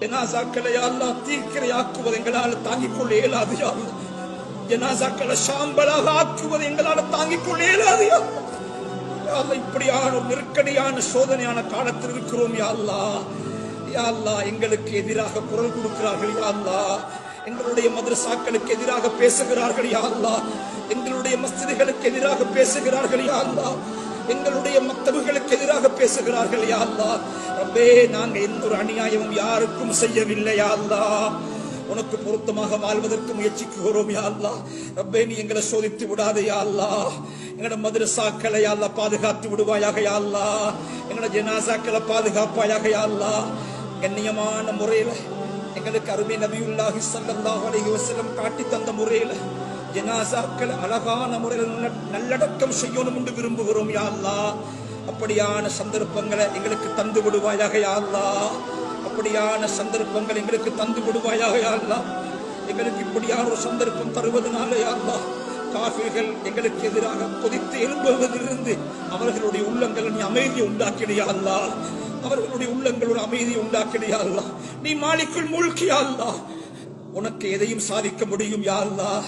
ஜனாசாக்களை யா அல்லாஹ் தீக்கிரையாக்குவது எங்களால் தாங்கிக் கொள்ள இயலாது யா அல்லாஹ். ஜனாசாக்களை சாம்பலாக ஆக்குவது எங்களால் தாங்கிக் கொள்ள இயலாது யா அல்லாஹ். இப்படியான ஒரு நெருக்கடியான சோதனையான காலத்தில் இருக்கிறோம் யா அல்லாஹ். யா அல்லாஹ், எங்களுக்கு எதிராக குரல் கொடுக்கிறார்கள் யா அல்லாஹ். எங்களுடைய மதரசாக்களுக்கு எதிராக பேசுகிறார்கள் யா அல்லாஹ். எங்களுடைய மஸ்ஜிதுகளுக்கு எதிராக பேசுகிறார்கள் யா அல்லாஹ். எங்களுடைய மக்தபுகளுக்கு எதிராக பேசுகிறார்கள் யா அல்லாஹ். ரப்பே, நாங்க எந்த ஒரு அநியாயமும் யாருக்கும் செய்யவில்லை யா அல்லாஹ். உனக்கு பொருத்தமாக வாழ்வதற்கு முயற்சிக்கிறோம் யா அல்லாஹ். ரப்பே, நீ எங்களை சோதித்து விடாதே யா அல்லாஹ். எங்களோட மதரசாக்களை யா அல்லாஹ் பாதுகாத்து விடுவாயாக யா அல்லாஹ். எங்களோட ஜனாசாக்களை பாதுகாப்பாயாக யா அல்லாஹ். கண்ணியமான முறையில எங்களுக்கு அருமை நபியுல்லாஹி ஸல்லல்லாஹு அலைஹி வஸல்லம் காட்டி தந்த முறையில ஜனாசாக்களை அழகான முறையில் நல்லடக்கம் செய்யணும் என்று விரும்புகிறோம் யா அல்லாஹ். அப்படியான சந்தர்ப்பங்களை எங்களுக்கு தந்து விடுவாயாக யா அல்லாஹ். அப்படியான சந்தர்ப்பங்கள் எங்களுக்கு தந்து விடுவாயாக யா அல்லாஹ். எங்களுக்கு இப்படியான ஒரு சந்தர்ப்பம் தருவதனால யா அல்லாஹ், காஃபிர்கள் எங்களுக்கு எதிராக கொதித்து எழும்புவதிலிருந்து அவர்களுடைய உள்ளங்களை நீ அமைதியை உண்டாக்கிறியா அல்லாஹ். அவர்களுடைய உள்ளங்களோட அமைதியை உண்டாக்கிறியா அல்லாஹ். நீ மாலிக்குல் முல்க் யா அல்லாஹ். உனக்கு எதையும் சாதிக்க முடியும் யா அல்லாஹ்.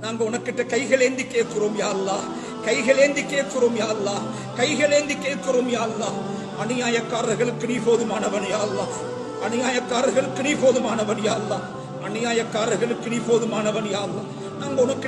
நாங்க உனக்கிட்ட கைகளேந்தி கேட்கிறோம் யா அல்லாஹ். கைகளேந்தி கேட்கிறோம் யா அல்லாஹ். கைகளேந்தி கேட்கிறோம் யா அல்லாஹ். அநியாயக்காரர்களுக்கு நீ போதுமானவன் யா அல்லாஹ். அநியாயக்காரர்களுக்கு நீ போதுமானவன் யா அல்லாஹ். அநியாயக்காரர்களுக்கு நீ போதுமானவன் யா அல்லாஹ். நாங்க உனக்கு